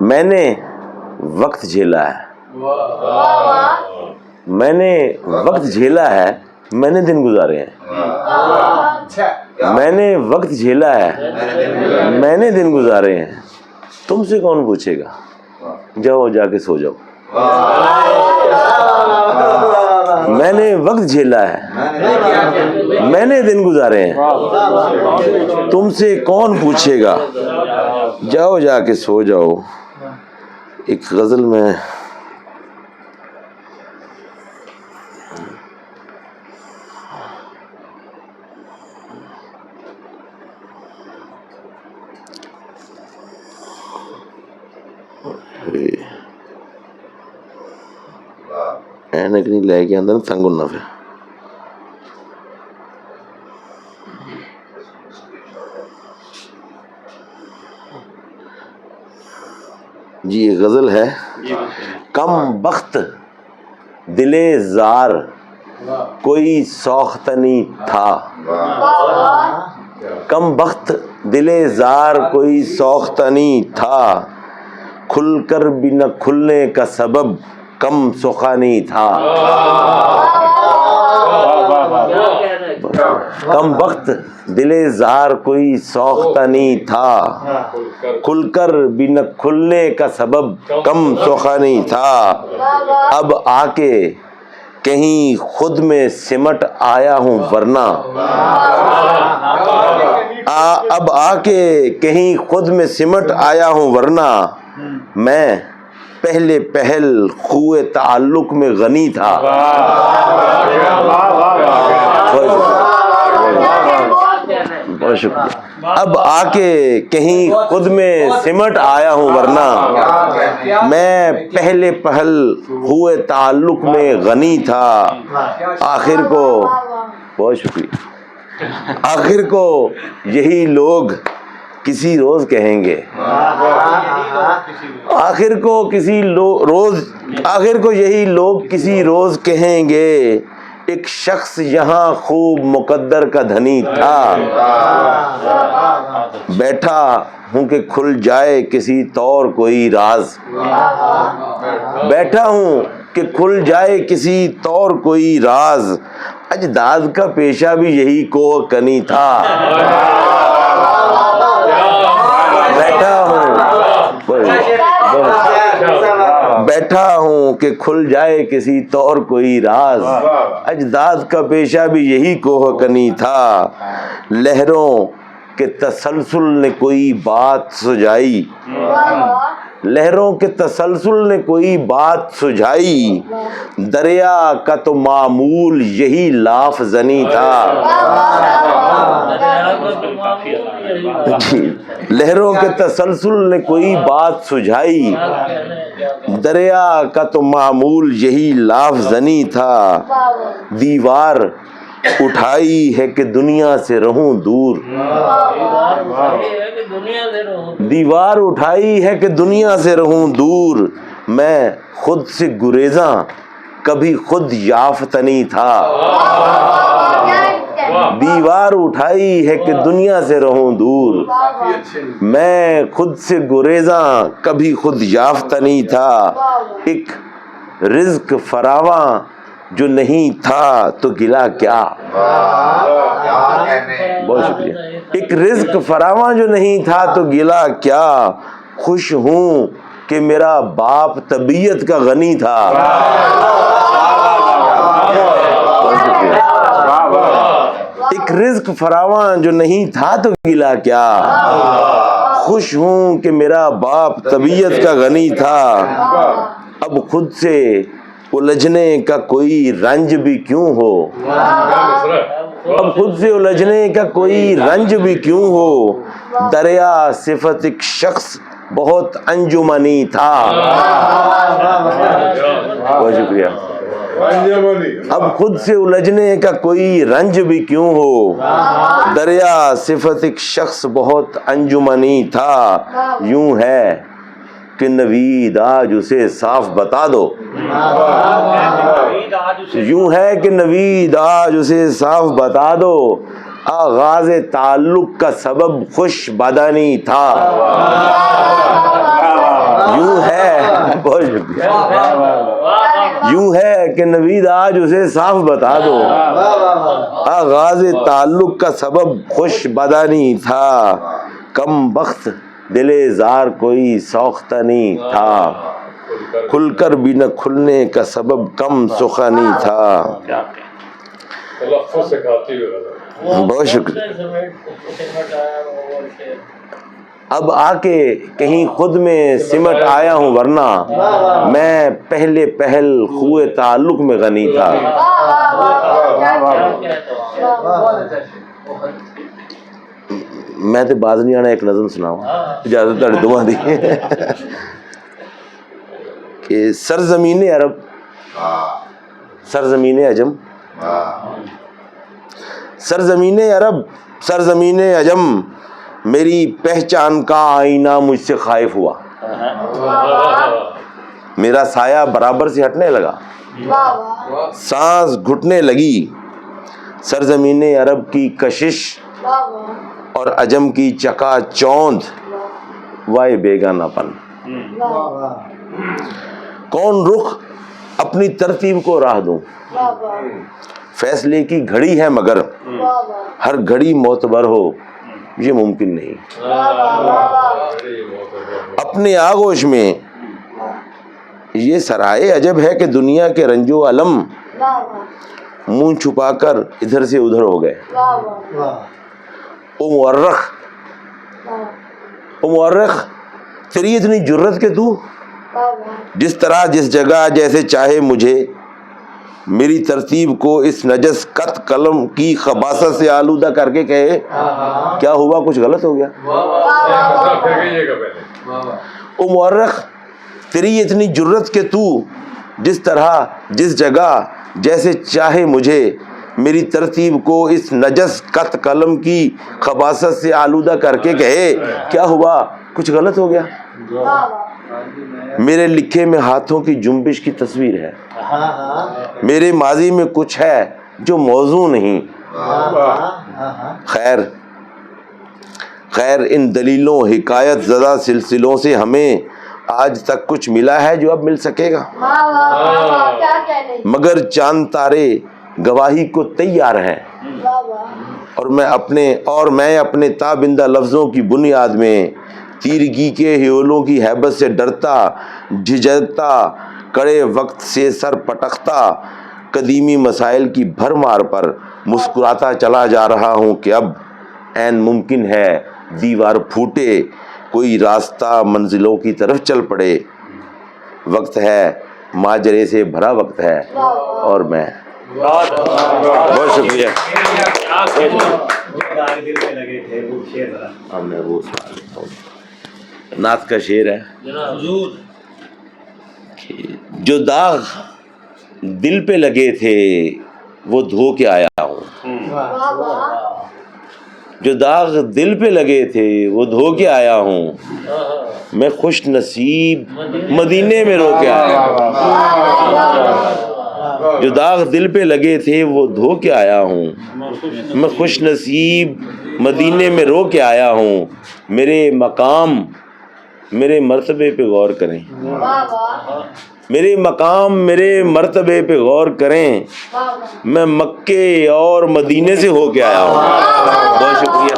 میں نے وقت جھیلا ہے، میں نے وقت جھیلا ہے، میں نے دن گزارے ہیں، میں نے وقت جھیلا ہے، میں نے دن گزارے ہیں، تم سے کون پوچھے گا، جاؤ جا کے سو جاؤ۔ میں نے وقت جھیلا ہے، میں نے دن گزارے ہیں، تم سے کون پوچھے گا، جاؤ جا کے سو جاؤ۔ ایک غزل میں اینک نہیں لے کے اندر تنگ ہونا پھر۔ جی یہ غزل ہے، کم بخت دل زار کوئی سوختنی تھا، کم بخت دل زار کوئی سوختنی تھا، کھل کر بھی نہ کھلنے کا سبب کم سخانی تھا۔ کم بخت دل زار کوئی سوختنی تھا، کھل کر بھی نہ کھلنے کا سبب کم سخانی تھا، اب آ کے کہیں خود میں سمٹ آیا ہوں ورنہ، اب آ کے کہیں خود میں سمٹ آیا ہوں ورنہ، میں پہلے پہل خوئے تعلق میں غنی تھا۔ اب آ کے کہیں خود میں سمٹ آیا ہوں ورنہ، میں پہلے پہل ہوئے تعلق میں غنی تھا، آخر کو بہت شکریہ، آخر کو یہی لوگ کسی روز کہیں گے، آخر کو یہی لوگ کسی روز کہیں گے، ایک شخص یہاں خوب مقدر کا دھنی تھا، بیٹھا ہوں کہ کھل جائے کسی طور کوئی راز، بیٹھا ہوں کہ کھل جائے کسی طور کوئی راز، اجداد کا پیشہ بھی یہی کوہ کنی تھا، بیٹھا ہوں کہ کھل جائے کسی طور کوئی راز، اجداد کا پیشہ بھی یہی کوہ کنی تھا، لہروں کے تسلسل نے کوئی بات سجائی، لہروں کے تسلسل نے کوئی بات سجھائی، دریا کا تو معمول یہی لاف زنی تھا، لہروں کے تسلسل نے کوئی بات سجھائی، دریا کا تو معمول یہی لاف زنی تھا، دیوار اٹھائی ہے کہ دنیا سے رہوں دور، دیوار اٹھائی ہے کہ دنیا سے رہوں دور، میں خود سے گریزاں کبھی خود یافتنی تھا، دیوار اٹھائی ہے کہ دنیا سے رہوں دور، میں خود سے گریزاں کبھی خود یافتنی تھا، ایک رزق فراواں جو نہیں تھا تو گلا کیا، بہت شکریہ، ایک رزق فراواں جو نہیں تھا تو گلا کیا، خوش ہوں کہ میرا باپ طبیعت کا غنی تھا، ایک رزق فراواں جو نہیں تھا تو گلا کیا، خوش ہوں کہ میرا باپ طبیعت کا غنی تھا، اب خود سے الجھنے کا کوئی رنج بھی کیوں ہو، اب خود سے الجھنے کا کوئی رنج بھی کیوں ہو، دریا صفت ایک شخص بہت انجمنی تھا، بہت شکریہ، اب خود سے الجھنے کا کوئی رنج بھی کیوں ہو، دریا صفت ایک شخص بہت انجمنی تھا، یوں ہے کہ نوید آج اسے صاف بتا دو، یوں ہے کہ نوید آج اسے صاف بتا دو، آغاز تعلق کا سبب خوش بدنی تھا، شکریہ. یوں ہے کہ نوید آج اسے صاف بتا دو, آغاز تعلق کا سبب خوش بدنی تھا, کم بخت دل زار کوئی سوختہ نہیں تھا, کھل کر بھی نہ کھلنے کا سبب کم سخنی تھا. بہت شکریہ. اب آ کے کہیں خود میں سمٹ آیا ہوں, ورنہ میں پہلے پہل خوئے تعلق میں غنی تھا. میں تے باز نہیں آنا, ایک نظم سناؤں, اجازت تھوڑی دعا دی. کہ سرزمین عرب, سرزمین عجم, سرزمین عرب سرزمین عجم, میری پہچان کا آئینہ مجھ سے خائف ہوا. میرا سایہ برابر سے ہٹنے لگا, سانس گھٹنے لگی. سرزمین عرب کی کشش اور عجم کی چکا چوند, وائے بیگانہ پن. کون رخ اپنی ترتیب کو راہ دوں, فیصلے کی گھڑی ہے مگر ہر گھڑی معتبر ہو یہ ممکن نہیں. اپنے آغوش میں یہ سرائے عجب ہے کہ دنیا کے رنج و الم منہ چھپا کر ادھر سے ادھر ہو گئے. او مورخ تیری اتنی جرت کہ تو جس طرح جس جگہ جیسے چاہے مجھے میری ترتیب کو اس نجس قط قلم کی خباثت سے آلودہ کر کے کہے کیا ہوا, کچھ غلط ہو گیا. او مورخ تیری اتنی جرت کہ تو جس طرح جس جگہ جیسے چاہے مجھے میری ترتیب کو اس نجس قط قلم کی خباثت سے آلودہ کر کے کہے کیا ہوا, کچھ غلط ہو گیا. میرے لکھے میں ہاتھوں کی جنبش کی تصویر ہے, میرے ماضی میں کچھ ہے جو موضوع نہیں. خیر ان دلیلوں حکایت زدہ سلسلوں سے ہمیں آج تک کچھ ملا ہے جو اب مل سکے گا, مگر چاند تارے گواہی کو تیار ہیں. اور میں اپنے تابندہ لفظوں کی بنیاد میں تیرگی کے ہیولوں کی ہیبت سے ڈرتا, جھجکتا, کڑے وقت سے سر پٹکتا, قدیمی مسائل کی بھرمار پر مسکراتا چلا جا رہا ہوں کہ اب عین ممکن ہے دیوار پھوٹے, کوئی راستہ منزلوں کی طرف چل پڑے. وقت ہے ماجرے سے بھرا وقت ہے, اور میں بہت شکریہ. نعت کا شعر ہے, جو داغ دل پہ لگے تھے وہ دھو کے آیا ہوں, جو داغ دل پہ لگے تھے وہ دھو کے آیا ہوں, میں خوش نصیب مدینے میں رو کے آیا ہوں. جو داغ دل پہ لگے تھے وہ دھو کے آیا ہوں, میں خوش نصیب مدینے میں رو کے آیا ہوں. میرے مقام میرے مرتبے پہ غور کریں, میرے مقام میرے مرتبے پہ غور کریں, میں مکے اور مدینے سے ہو کے آیا ہوں. بہت شکریہ.